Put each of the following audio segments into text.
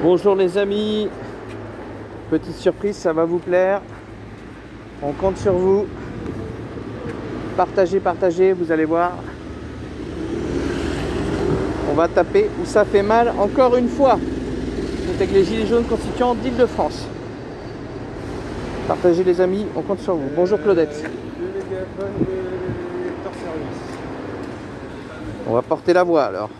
Bonjour les amis, petite surprise, ça va vous plaire. On compte sur vous. Partagez, partagez, vous allez voir. On va taper où ça fait mal encore une fois. C'est avec les Gilets jaunes constituants d'Île-de-France. Partagez les amis, on compte sur vous. Bonjour Claudette. On va porter la voix alors.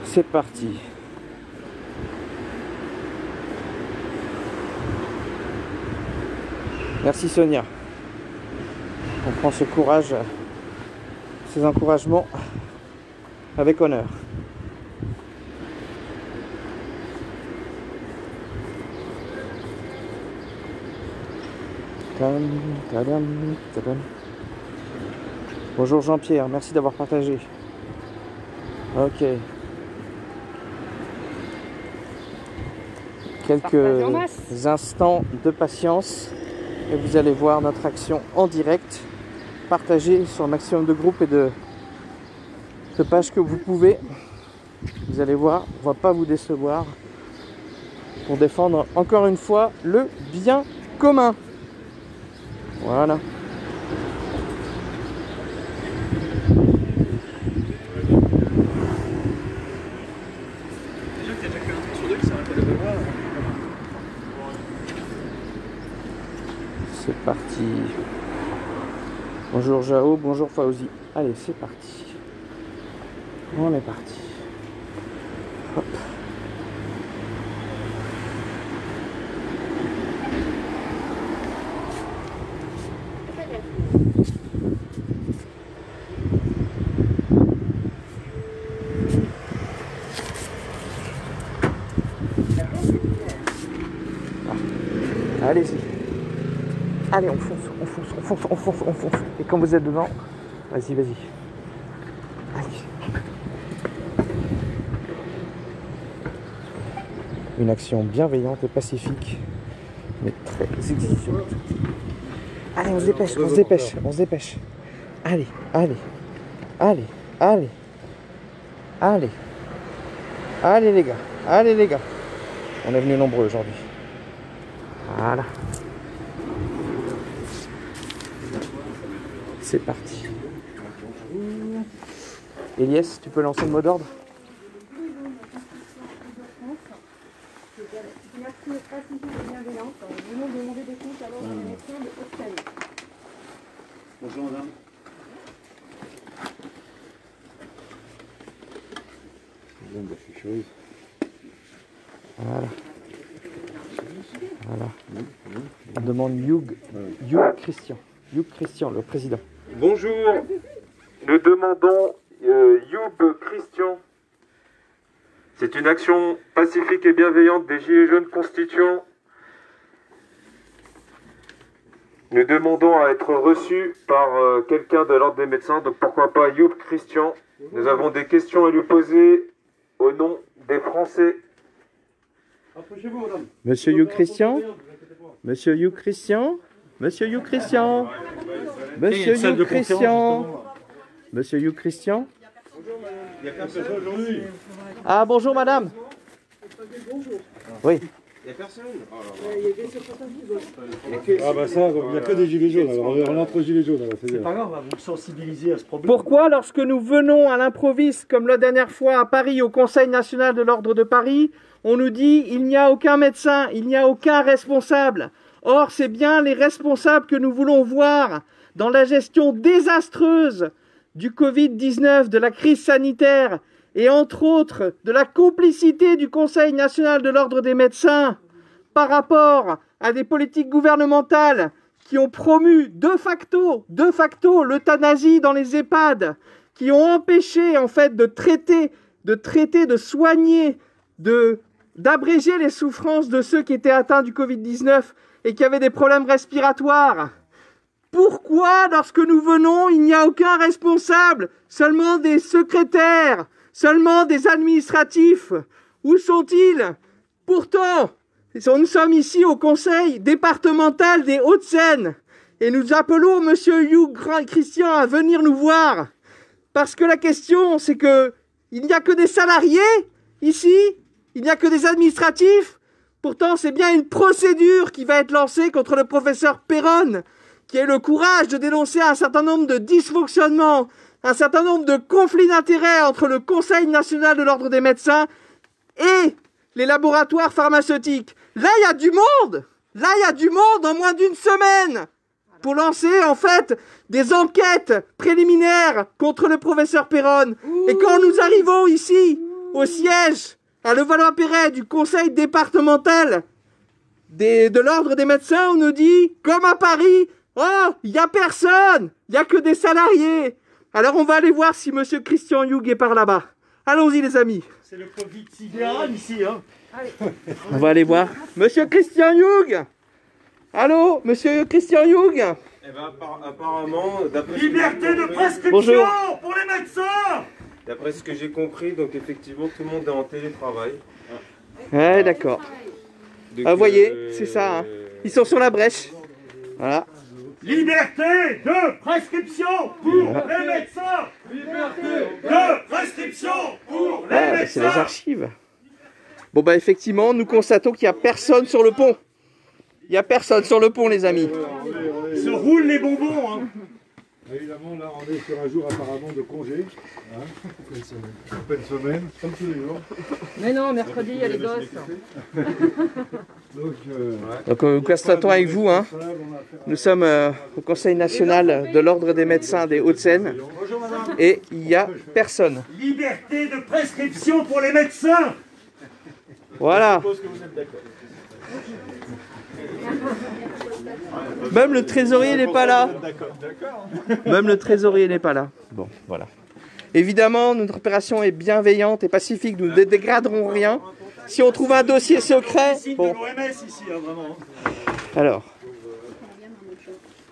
C'est parti. Merci Sonia. On prend ce courage, ces encouragements avec honneur. Bonjour Jean-Pierre, merci d'avoir partagé. Ok. Quelques instants de patience et vous allez voir notre action en direct. Partagez sur un maximum de groupes et de pages que vous pouvez. Vous allez voir, on ne va pas vous décevoir pour défendre encore une fois le bien commun. Voilà. C'est parti. Bonjour Jao, bonjour Fauzi. Allez, c'est parti. On est parti. Hop. Ah. Allez-y. Allez, on fonce, on fonce, on fonce, on fonce, on fonce. Et quand vous êtes devant, vas-y, vas-y. Allez. Une action bienveillante et pacifique, mais très exigeante. Allez, on se dépêche, on se dépêche, on se dépêche. Allez, allez, allez, allez, allez. Allez les gars, allez les gars. On est venus nombreux aujourd'hui. Voilà. C'est parti. Elias, tu peux lancer le mot d'ordre? Merci pacifique et bienveillante. Nous venons demander des comptes à l'ordre des médecins de Haute-Savoie. Bonjour madame. Voilà. Voilà. On demande Hugh Christian, le président. Bonjour, nous demandons Youb Christian. C'est une action pacifique et bienveillante des Gilets jaunes constituants. Nous demandons à être reçus par quelqu'un de l'ordre des médecins, donc pourquoi pas Youb Christian. Nous avons des questions à lui poser au nom des Français. Approchez-vous madame. Monsieur Hugh Christian? Monsieur Hugh Christian? Monsieur Hugh Christian? Monsieur Hugh Christian? Monsieur Hugh Christian? Il n'y a qu'un personne aujourd'hui. Ah bonjour madame. Oui. Il n'y a personne. Ah bah ça, il n'y a que des gilets jaunes, alors on est entre gilets jaunes. C'est pas grave, on va vous sensibiliser à ce problème. Pourquoi lorsque nous venons à l'improviste, comme la dernière fois à Paris, au Conseil national de l'ordre de Paris, on nous dit il n'y a aucun médecin, il n'y a aucun responsable. Or, c'est bien les responsables que nous voulons voir dans la gestion désastreuse du Covid-19, de la crise sanitaire, et entre autres de la complicité du Conseil national de l'ordre des médecins par rapport à des politiques gouvernementales qui ont promu de facto l'euthanasie dans les EHPAD, qui ont empêché en fait de traiter, de soigner, d'abréger les souffrances de ceux qui étaient atteints du Covid-19 et qui avaient des problèmes respiratoires. Pourquoi, lorsque nous venons, il n'y a aucun responsable, seulement des secrétaires, seulement des administratifs? Où sont-ils? Pourtant, nous sommes ici au conseil départemental des Hauts-de-Seine et nous appelons Monsieur Hugh Christian à venir nous voir. Parce que la question, c'est que il n'y a que des salariés ici, il n'y a que des administratifs. Pourtant, c'est bien une procédure qui va être lancée contre le professeur Péronne, qui a eu le courage de dénoncer un certain nombre de dysfonctionnements, un certain nombre de conflits d'intérêts entre le Conseil national de l'ordre des médecins et les laboratoires pharmaceutiques. Là, il y a du monde. Là, il y a du monde en moins d'une semaine pour lancer, en fait, des enquêtes préliminaires contre le professeur Péronne. Et quand nous arrivons ici, au siège, à Levallois-Perret, du conseil départemental de l'ordre des médecins, on nous dit, comme à Paris, « Oh, il n'y a personne, il n'y a que des salariés !» Alors on va aller voir si monsieur Christian Hughes est par là-bas. Allons-y les amis. C'est le Covid sidéral ici, hein. On va aller voir monsieur Christian Hughes. Allô, monsieur Christian Hughes. Eh ben, apparemment, d'après Liberté de prescription Bonjour. pour les médecins. d'après ce que j'ai compris, donc effectivement, tout le monde est en télétravail. Ouais, d'accord. Donc, Ah, vous voyez, c'est ça, hein. Ils sont sur la brèche. Voilà. Liberté de prescription pour les médecins. Liberté de prescription pour les Ah, bah, c'est les médecins. archives. Bon, bah, effectivement, nous constatons qu'il n'y a personne sur le pont. Il n'y a personne sur le pont, les amis. Se roulent les bonbons, hein. Évidemment, là, on est sur un jour apparemment de congé. Hein, pleine semaine, comme tous les jours. Mais non, mercredi, il y a les gosses. Donc, Donc, nous constatons avec vous, hein, nous sommes au Conseil national de l'ordre des médecins des Hauts-de-Seine et il n'y a personne. Liberté de prescription pour les médecins. Voilà. Même le trésorier n'est pas là. Même le trésorier n'est pas là. Bon, voilà. Évidemment, notre opération est bienveillante et pacifique. Nous ne dégraderons rien. Si on trouve un dossier secret... Signe Bon, de l'OMS ici, hein, vraiment. alors...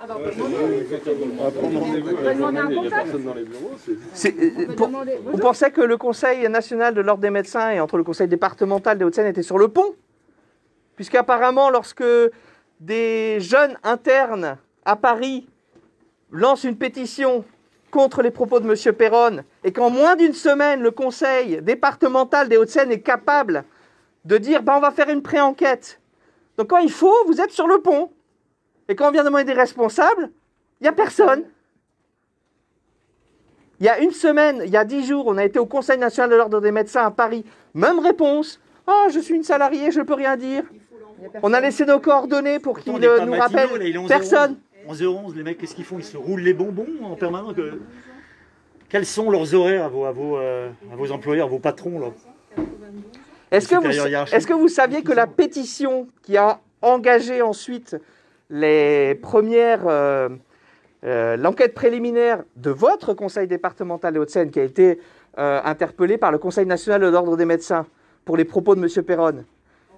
Ah bah, on peut demander un contact. On pensait que le Conseil national de l'ordre des médecins et entre le Conseil départemental des Hauts-de-Seine était sur le pont. Puisqu'apparemment, lorsque des jeunes internes à Paris lancent une pétition contre les propos de M. Péronne et qu'en moins d'une semaine, le Conseil départemental des Hauts-de-Seine est capable de dire on va faire une pré-enquête. Donc quand il faut, vous êtes sur le pont. Et quand on vient demander des responsables, il n'y a personne. Il y a une semaine, il y a 10 jours, on a été au Conseil national de l'ordre des médecins à Paris. Même réponse. « Oh, je suis une salariée, je ne peux rien dire. » On a laissé nos coordonnées pour qu'ils nous rappellent. Personne. 11h11, les mecs, qu'est-ce qu'ils font? Ils se roulent les bonbons en permanence. Quels sont leurs horaires à vos employeurs, à vos patrons là? Est-ce que vous saviez que la pétition qui a engagé ensuite les premières... l'enquête préliminaire de votre conseil départemental des Hauts-de-Seine qui a été interpellée par le Conseil national de l'ordre des médecins pour les propos de M. Péronne.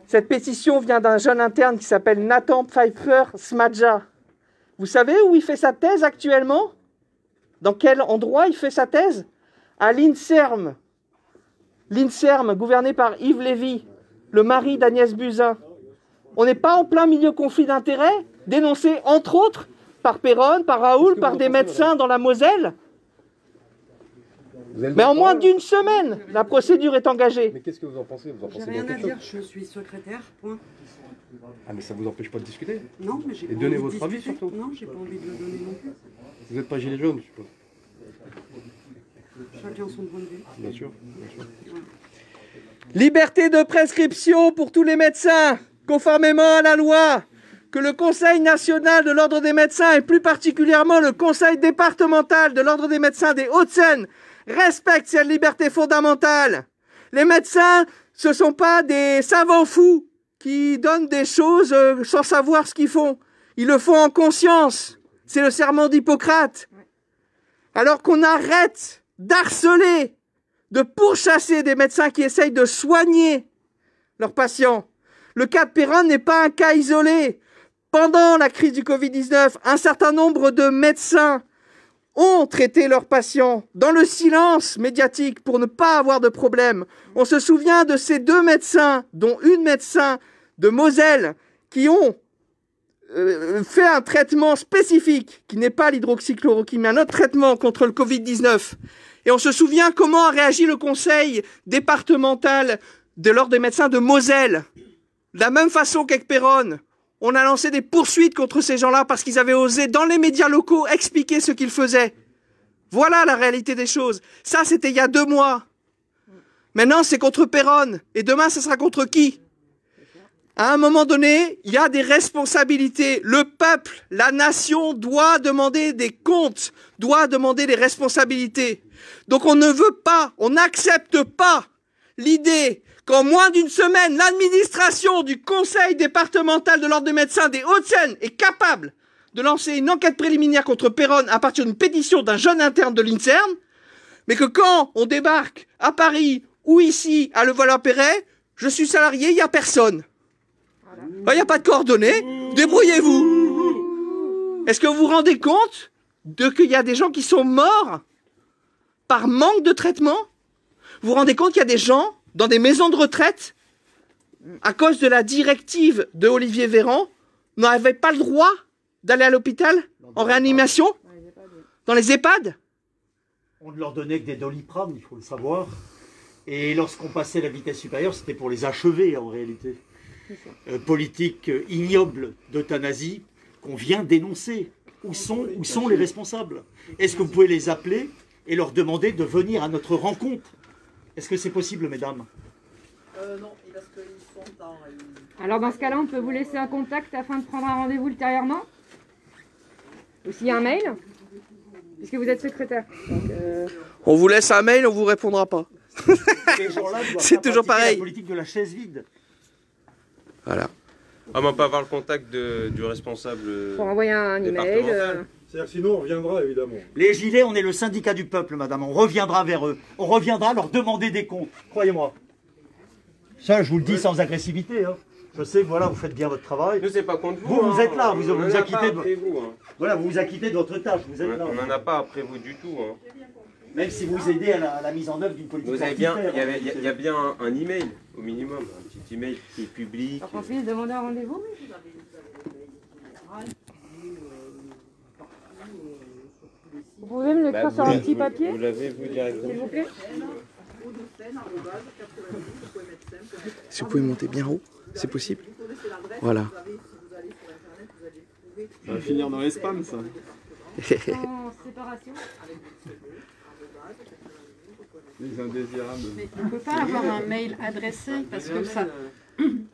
Cette pétition vient d'un jeune interne qui s'appelle Nathan Pfeiffer Smadja. Vous savez où il fait sa thèse actuellement? Dans quel endroit il fait sa thèse? À l'INSERM. L'INSERM, gouverné par Yves Lévy, le mari d'Agnès Buzyn. On n'est pas en plein milieu conflit d'intérêts, dénoncé entre autres par Péronne, par Raoul, par des médecins dans la Moselle. Mais en moins d'une semaine, la procédure est engagée. Mais qu'est-ce que vous en pensez? Vous en J'ai pensez rien bien à quelque dire, chose? je suis secrétaire, point. Ah, mais ça vous empêche pas de discuter? Non, mais j'ai Et pas donnez envie de votre avis, discuter. surtout. Non, j'ai pas envie de le donner non plus. Vous n'êtes pas gilet jaune, je suppose. Chacun son point de vue. Bien sûr. Liberté de prescription pour tous les médecins, conformément à la loi, que le Conseil national de l'ordre des médecins et plus particulièrement le Conseil départemental de l'ordre des médecins des Hauts-de-Seine respectent cette liberté fondamentale. Les médecins, ce ne sont pas des savants fous qui donnent des choses sans savoir ce qu'ils font. Ils le font en conscience. C'est le serment d'Hippocrate. Alors qu'on arrête d'harceler, de pourchasser des médecins qui essayent de soigner leurs patients. Le cas de Péronne n'est pas un cas isolé. Pendant la crise du Covid-19, un certain nombre de médecins ont traité leurs patients dans le silence médiatique pour ne pas avoir de problème. On se souvient de ces deux médecins, dont une médecin de Moselle, qui ont fait un traitement spécifique, qui n'est pas l'hydroxychloroquine, mais un autre traitement contre le Covid-19. Et on se souvient comment a réagi le conseil départemental de l'ordre des médecins de Moselle. De la même façon qu'avec Péronne, on a lancé des poursuites contre ces gens-là parce qu'ils avaient osé, dans les médias locaux, expliquer ce qu'ils faisaient. Voilà la réalité des choses. Ça, c'était il y a 2 mois. Maintenant, c'est contre Péronne. Et demain, ce sera contre qui? À un moment donné, il y a des responsabilités. Le peuple, la nation doit demander des comptes, doit demander des responsabilités. Donc on ne veut pas, on n'accepte pas l'idée qu'en moins d'une semaine, l'administration du conseil départemental de l'ordre des médecins des Hauts-de-Seine est capable de lancer une enquête préliminaire contre Péronne à partir d'une pétition d'un jeune interne de l'INSERM, mais que quand on débarque à Paris ou ici à Levallois-Perret, je suis salarié, il n'y a personne. Il n'y a pas de coordonnées, débrouillez-vous. Est-ce que vous vous rendez compte qu'il y a des gens qui sont morts par manque de traitement? Vous vous rendez compte qu'il y a des gens dans des maisons de retraite, à cause de la directive de Olivier Véran, n'avaient pas le droit d'aller à l'hôpital en réanimation? Dans les EHPAD? On ne leur donnait que des Doliprane, il faut le savoir. Et lorsqu'on passait la vitesse supérieure, c'était pour les achever en réalité. Politique ignoble d'euthanasie qu'on vient dénoncer. Où sont les responsables? Est-ce que vous pouvez les appeler et leur demander de venir à notre rencontre? Est-ce que c'est possible, mesdames? Non, parce qu'ils sont dans... Alors dans ce cas-là, on peut vous laisser un contact afin de prendre un rendez-vous ultérieurement? Ou s'il y a un mail? Puisque vous êtes secrétaire. Donc, On vous laisse un mail, on vous répondra pas. Ces gens-là doivent C'est pas toujours pratiquer pareil. La politique de la chaise vide. Voilà. Ah, mais on peut avoir le contact du responsable. pour envoyer un email. départemental. C'est-à-dire que sinon on reviendra évidemment. Les Gilets, on est le syndicat du peuple, madame. On reviendra vers eux. On reviendra leur demander des comptes. Croyez-moi. Ça, je vous le dis sans agressivité. Hein. Je sais que voilà, vous faites bien votre travail. Nous, c'est pas contre vous. Vous êtes là, vous on en vous a acquittez pas de... après vous. Hein. Voilà, vous vous acquittez de votre tâche. Vous êtes là. On n'en a pas après vous du tout. Hein. Même si vous aidez à la mise en œuvre d'une politique. Vous avez bien, identitaire, il y a bien un email au minimum, un petit email qui est public. Alors qu'on puisse demander un rendez-vous? Vous pouvez me l'écrire sur un petit papier, Vous l'avez vous directement. s'il vous plaît? Si vous pouvez monter bien haut, c'est possible. Voilà. Ça va finir dans les spams, ça. En séparation. Les indésirables. Mais on ne peut pas avoir un mail adressé parce que ça, à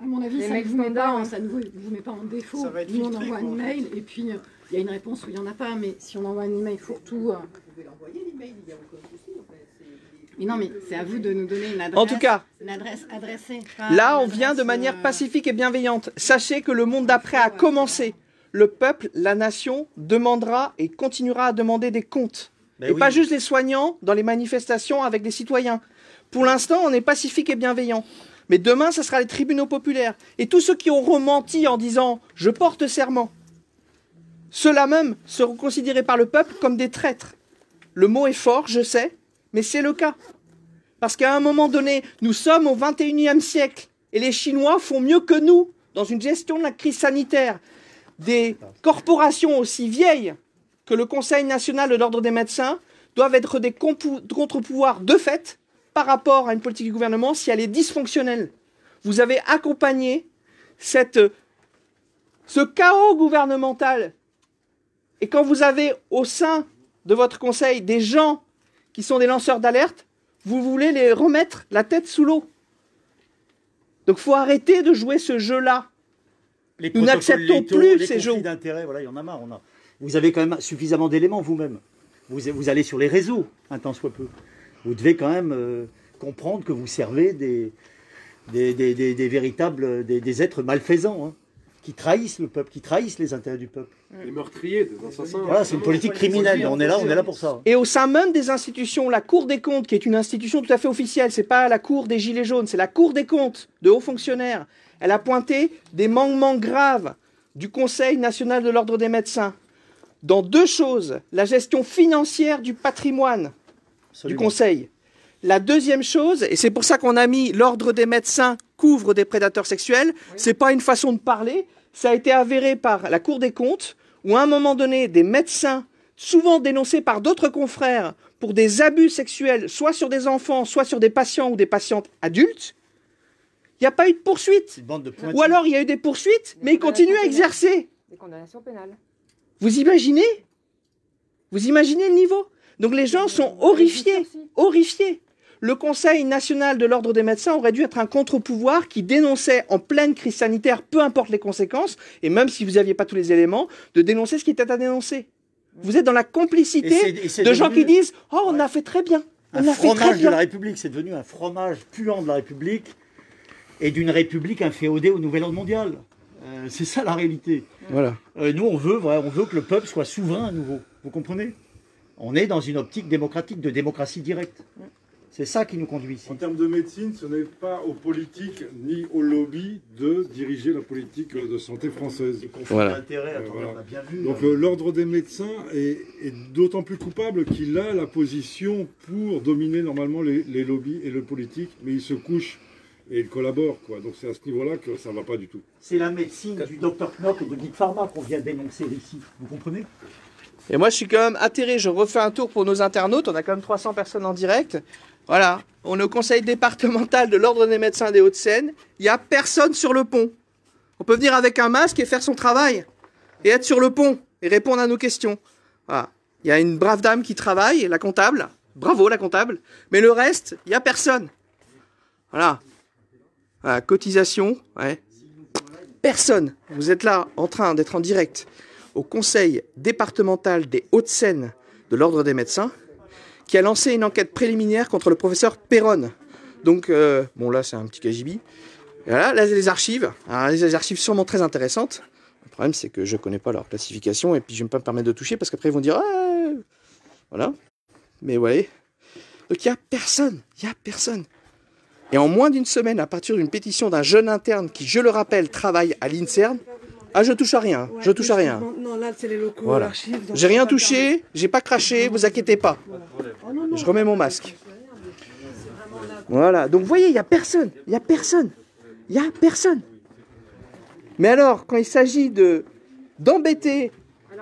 mon avis, Les ça ne mails vous met standards, pas, hein. ça ne vous met pas en défaut. Ça va être Nous, on filtré, envoie quoi, un en email et puis il y a une réponse ou il n'y en a pas. Mais si on envoie un email fourre-tout... Mais non, mais c'est à vous de nous donner une adresse. En tout cas, une adresse adressée. pas là, une on vient de adresse, manière pacifique et bienveillante. Sachez que le monde d'après a commencé. Le peuple, la nation, demandera et continuera à demander des comptes. Et pas juste les soignants dans les manifestations avec les citoyens. Pour l'instant, on est pacifique et bienveillant. Mais demain, ce sera les tribunaux populaires. Et tous ceux qui auront menti en disant « je porte serment », ceux-là même seront considérés par le peuple comme des traîtres. Le mot est fort, je sais, mais c'est le cas. Parce qu'à un moment donné, nous sommes au 21e siècle et les Chinois font mieux que nous dans une gestion de la crise sanitaire. Des corporations aussi vieilles que le Conseil national de l'ordre des médecins doivent être des contre-pouvoirs de fait par rapport à une politique du gouvernement si elle est dysfonctionnelle. Vous avez accompagné ce chaos gouvernemental. Et quand vous avez au sein de votre conseil des gens qui sont des lanceurs d'alerte, vous voulez les remettre la tête sous l'eau. Donc il faut arrêter de jouer ce jeu-là. Nous n'acceptons plus ces jeux. D'intérêt, voilà, il y en a marre. Vous avez quand même suffisamment d'éléments vous-même. Vous allez sur les réseaux, un tant soit peu. Vous devez quand même comprendre que vous servez des véritables des êtres malfaisants, hein, qui trahissent le peuple, qui trahissent les intérêts du peuple. Les meurtriers, des assassins. Voilà, c'est une politique criminelle. On est là pour ça. Et au sein même des institutions, la Cour des comptes, qui est une institution tout à fait officielle, c'est pas la Cour des Gilets jaunes, c'est la Cour des comptes de hauts fonctionnaires. Elle a pointé des manquements graves du Conseil national de l'ordre des médecins dans 2 choses. La gestion financière du patrimoine du Conseil. La deuxième chose, et c'est pour ça qu'on a mis l'ordre des médecins couvre des prédateurs sexuels, c'est pas une façon de parler, ça a été avéré par la Cour des comptes, où à un moment donné, des médecins, souvent dénoncés par d'autres confrères, pour des abus sexuels, soit sur des enfants, soit sur des patients ou des patientes adultes, il n'y a pas eu de poursuite. C'est une bande de pointus. Ou alors il y a eu des poursuites, mais ils continuent à exercer. Des condamnations pénales. Vous imaginez? Vous imaginez le niveau? Donc les gens sont horrifiés, horrifiés. Le Conseil national de l'ordre des médecins aurait dû être un contre-pouvoir qui dénonçait en pleine crise sanitaire, peu importe les conséquences, et même si vous n'aviez pas tous les éléments, de dénoncer ce qui était à dénoncer. Vous êtes dans la complicité de gens qui disent « Oh, on a fait très bien, un fromage de la République, c'est devenu un fromage puant de la République et d'une République inféodée au nouvel ordre mondial. C'est ça la réalité. Voilà. Nous, on veut que le peuple soit souverain à nouveau. Vous comprenez? On est dans une optique démocratique, de démocratie directe. C'est ça qui nous conduit ici. En termes de médecine, ce n'est pas aux politiques ni aux lobbies de diriger la politique de santé française. Voilà. On a bien vu. Donc l'ordre des médecins est d'autant plus coupable qu'il a la position pour dominer normalement les lobbies et le politique, mais il se couche et il collabore, quoi. Donc c'est à ce niveau-là que ça ne va pas du tout. C'est la médecine du Dr Knock et de Big Pharma qu'on vient dénoncer ici. Vous comprenez? Et moi, je suis quand même atterré. Je refais un tour pour nos internautes. On a quand même 300 personnes en direct. Voilà. On est au conseil départemental de l'Ordre des médecins des Hauts-de-Seine. Il n'y a personne sur le pont. On peut venir avec un masque et faire son travail. Et être sur le pont et répondre à nos questions. Voilà. Il y a une brave dame qui travaille, la comptable. Bravo, la comptable. Mais le reste, il n'y a personne. Voilà. Voilà. Cotisation. Ouais. Personne. Vous êtes là en train d'être en direct au conseil départemental des Hauts-de-Seine de l'Ordre des médecins, qui a lancé une enquête préliminaire contre le professeur Perron. Donc, bon là c'est un petit cagibi. Voilà, là les archives. Alors, les archives sûrement très intéressantes. Le problème c'est que je ne connais pas leur classification et puis je ne vais pas me permettre de toucher parce qu'après ils vont dire ah! Voilà. Mais vous voyez. Donc il n'y a personne. Il n'y a personne. Et en moins d'une semaine, à partir d'une pétition d'un jeune interne qui, je le rappelle, travaille à l'INSERM, ah, je touche à rien, je touche à rien. Non, là, c'est les locaux, Voilà. l'archive. J'ai rien touché, j'ai pas craché, vous inquiétez pas. Je remets mon masque. Voilà, donc vous voyez, il n'y a personne, il n'y a personne, il n'y a personne. Mais alors, quand il s'agit d'embêter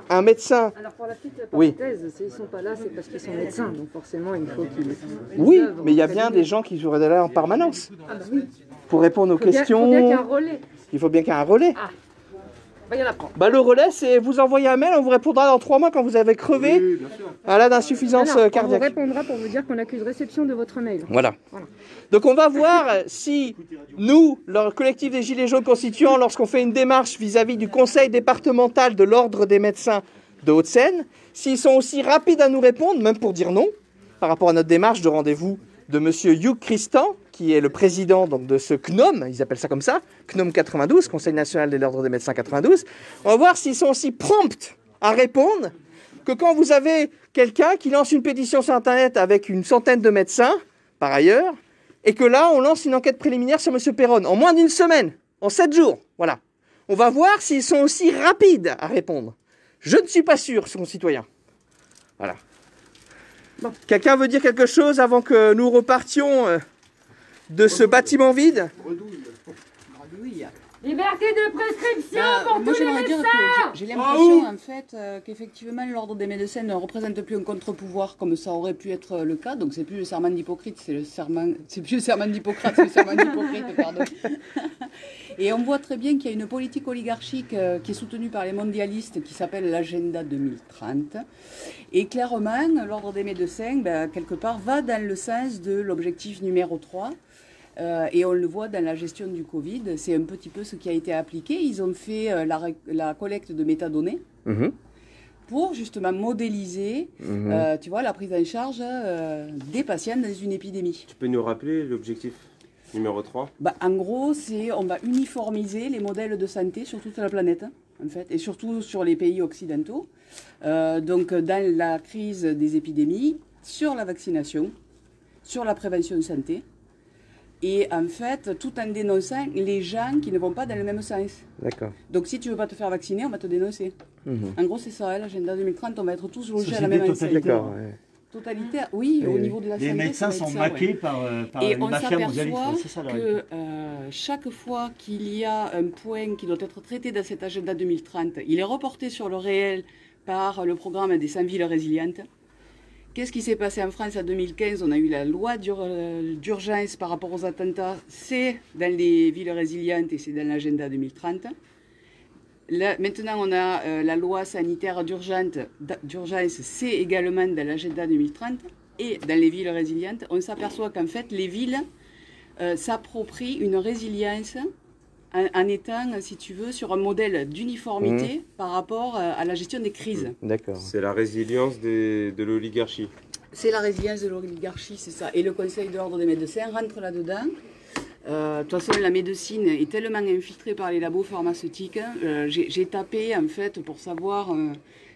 un médecin... Alors pour la petite Oui. parenthèse, s'ils ne sont pas là, c'est parce qu'ils sont médecins, donc forcément il faut qu'ils... Oui, mais il y a bien des gens qui joueraient là en permanence. Ah bah oui. Pour répondre aux questions. Il faut bien qu'il y ait un relais. Il faut bien qu'il y ait un relais. Ah, bah il y en a pas. Bah, le relais, c'est vous envoyez un mail, on vous répondra dans 3 mois quand vous avez crevé d'insuffisance cardiaque. On vous répondra pour vous dire qu'on accuse réception de votre mail. Voilà. Donc on va voir si nous, le collectif des Gilets jaunes constituants, lorsqu'on fait une démarche vis-à-vis du conseil départemental de l'Ordre des médecins de Hauts-de-Seine, s'ils sont aussi rapides à nous répondre, même pour dire non, par rapport à notre démarche de rendez-vous de monsieur Hugh Christian, qui est le président donc, de ce CNOM, ils appellent ça comme ça, CNOM 92, Conseil national de l'Ordre des médecins 92. On va voir s'ils sont aussi prompts à répondre que quand vous avez quelqu'un qui lance une pétition sur Internet avec une centaine de médecins, par ailleurs, et que là, on lance une enquête préliminaire sur monsieur Perron, en moins d'une semaine, en 7 jours, voilà. On va voir s'ils sont aussi rapides à répondre. Je ne suis pas sûr, ce concitoyen. Voilà. Bon. Quelqu'un veut dire quelque chose avant que nous repartions de ce bâtiment vide? Liberté de prescription pour moi, tous les j'aimerais dire médecins. que j'ai l'impression en fait qu'effectivement l'ordre des médecins ne représente plus un contre-pouvoir comme ça aurait pu être le cas. Donc c'est plus le serment d'Hippocrate, c'est plus le serment d'Hippocrate, c'est le serment d'Hippocrate, pardon. Et on voit très bien qu'il y a une politique oligarchique qui est soutenue par les mondialistes qui s'appelle l'agenda 2030. Et clairement, l'ordre des médecins, quelque part, va dans le sens de l'objectif numéro 3. Et on le voit dans la gestion du Covid, c'est un petit peu ce qui a été appliqué. Ils ont fait la collecte de métadonnées pour justement modéliser tu vois, la prise en charge des patients dans une épidémie. Tu peux nous rappeler l'objectif numéro 3 ? En gros, on va uniformiser les modèles de santé sur toute la planète, en fait, et surtout sur les pays occidentaux. Donc dans la crise des épidémies, sur la vaccination, sur la prévention de santé. Et en fait, tout en dénonçant les gens qui ne vont pas dans le même sens. D'accord. Donc si tu ne veux pas te faire vacciner, on va te dénoncer. En gros, c'est ça, l'agenda 2030, on va être tous logés à la même enseigne. D'accord, ouais. Totalitaire, oui, au niveau de la santé. Les médecins sont maqués par et les on mafias mondialistes. s'aperçoit C'est ça la que réalité. chaque fois qu'il y a un point qui doit être traité dans cet agenda 2030, il est reporté sur le réel par le programme des 100 villes résilientes. Qu'est-ce qui s'est passé en France en 2015? On a eu la loi d'urgence par rapport aux attentats. C'est dans les villes résilientes et c'est dans l'agenda 2030. Là, maintenant, on a la loi sanitaire d'urgence, c'est également dans l'agenda 2030. Et dans les villes résilientes, on s'aperçoit qu'en fait, les villes s'approprient une résilience en étant, si tu veux, sur un modèle d'uniformité par rapport à la gestion des crises. D'accord. C'est la résilience de l'oligarchie. C'est la résilience de l'oligarchie, c'est ça. Et le Conseil de l'ordre des médecins rentre là-dedans. De toute façon, la médecine est tellement infiltrée par les labos pharmaceutiques. J'ai tapé, en fait, pour savoir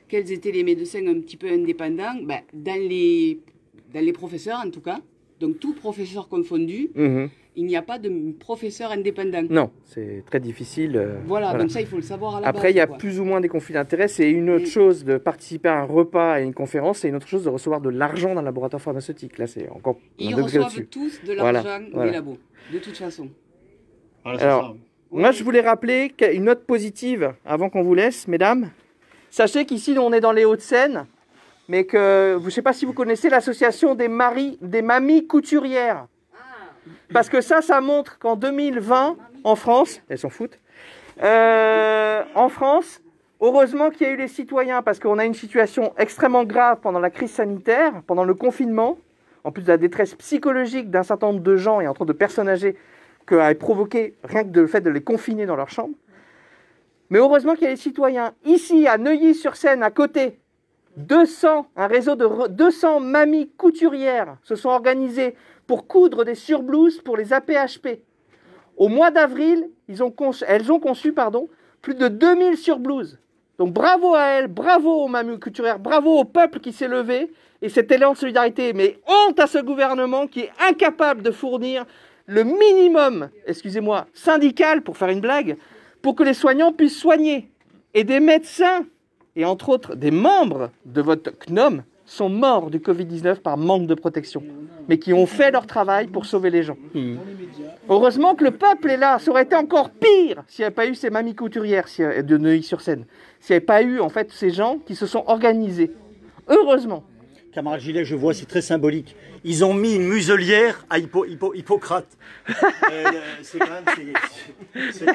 quels étaient les médecins un petit peu indépendants. Ben, dans les professeurs, en tout cas, donc tout professeur confondu, il n'y a pas de professeur indépendant. Non, c'est très difficile. Voilà, donc ça, il faut le savoir à la base. Après, il y a plus ou moins des conflits d'intérêts. C'est une autre chose de participer à un repas et une conférence, c'est une autre chose de recevoir de l'argent dans le laboratoire pharmaceutique. Là, c'est encore un Ils degré reçoivent au-dessus. tous de l'argent des labos, de toute façon. Voilà, Alors, moi, je voulais rappeler une note positive avant qu'on vous laisse, mesdames. Sachez qu'ici, on est dans les Hauts-de-Seine, mais que je ne sais pas si vous connaissez l'association des mamies couturières. Parce que ça montre qu'en 2020, en France, elles s'en foutent, en France, heureusement qu'il y a eu les citoyens, parce qu'on a une situation extrêmement grave pendant la crise sanitaire, pendant le confinement, en plus de la détresse psychologique d'un certain nombre de gens et entre autres de personnes âgées, que a provoqué rien que le fait de les confiner dans leur chambre. Mais heureusement qu'il y a les citoyens. Ici, à Neuilly-sur-Seine, à côté, un réseau de 200 mamies couturières se sont organisées pour coudre des surblouses pour les APHP. Au mois d'avril, elles ont conçu plus de 2000 surblouses. Donc bravo à elles, bravo aux mamies couturières, bravo au peuple qui s'est levé et cet élan de solidarité. Mais honte à ce gouvernement qui est incapable de fournir le minimum, excusez-moi, syndical, pour faire une blague, pour que les soignants puissent soigner. Et des médecins, et entre autres des membres de votre CNOM, sont morts du Covid-19 par manque de protection, mais qui ont fait leur travail pour sauver les gens. Heureusement que le peuple est là. Ça aurait été encore pire s'il n'y avait pas eu ces mamies couturières de Neuilly-sur-Seine. S'il n'y avait pas eu, en fait, ces gens qui se sont organisés. Heureusement. Camarade Gillet, je vois, c'est très symbolique. Ils ont mis une muselière à Hippocrate. C'est quand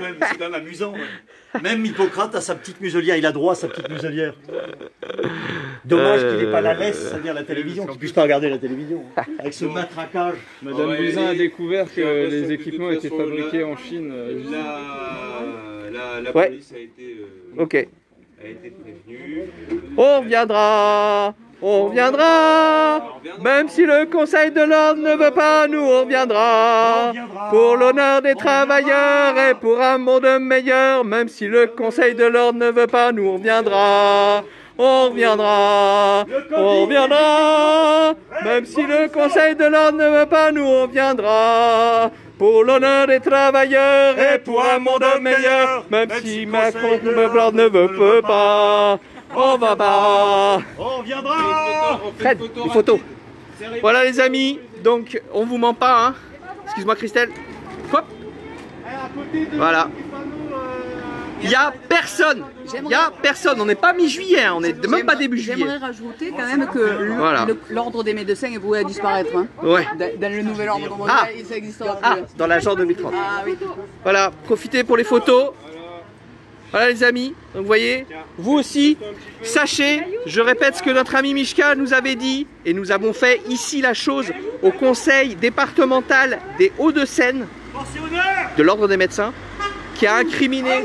même amusant. Ouais. Même Hippocrate a sa petite muselière, il a droit à sa petite muselière. Dommage qu'il n'ait pas la laisse, c'est-à-dire la télévision, qu'il ne puisse pas regarder la télévision. Avec ce matraquage. Madame Buzyn a découvert que les équipements étaient fabriqués en Chine. La police a été, a été prévenue. On reviendra. On reviendra, même si le Conseil de l'ordre ne veut pas, nous on reviendra. Pour l'honneur des travailleurs et pour un monde meilleur, même si le Conseil de l'ordre ne veut pas, nous on reviendra. On reviendra, on reviendra, même si le Conseil de l'ordre ne veut pas, nous on reviendra. Pour l'honneur des travailleurs et pour un monde meilleur, même si Macron ne veut pas. On va pas. On viendra. Fred, une photo. Voilà les amis, donc on vous ment pas, hein. Excuse-moi Christelle. Hop. Voilà. Il n'y a personne. Il n'y a personne. On n'est pas mi-juillet, hein. On n'est même pas début juillet. J'aimerais rajouter quand même que l'ordre des médecins est voué à disparaître. Hein. Ouais. Dans le nouvel ordre mondial, ça existera plus. Dans l'agent 2030. Ah oui. Voilà, profitez pour les photos. Voilà les amis, donc vous voyez, vous aussi, sachez, je répète ce que notre ami Mishka nous avait dit, et nous avons fait ici la chose au conseil départemental des Hauts-de-Seine, de l'ordre des médecins, qui a incriminé,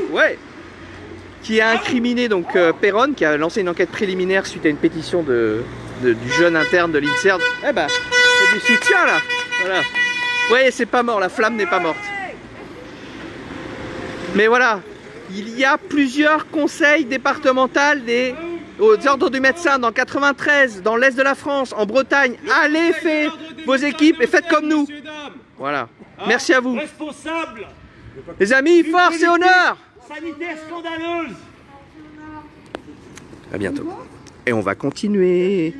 donc Perron, qui a lancé une enquête préliminaire suite à une pétition du jeune interne de l'INSERM. Eh ben, il y a du soutien là, voilà. Vous voyez, c'est pas mort, la flamme n'est pas morte. Mais voilà. Il y a plusieurs conseils départementaux aux ordres du médecin dans 93, dans l'Est de la France, en Bretagne. Allez, faites vos équipes et faites comme nous. Voilà. Merci à vous. Responsable. Les amis, force et honneur. Sanitaire scandaleuse. À bientôt. Et on va continuer.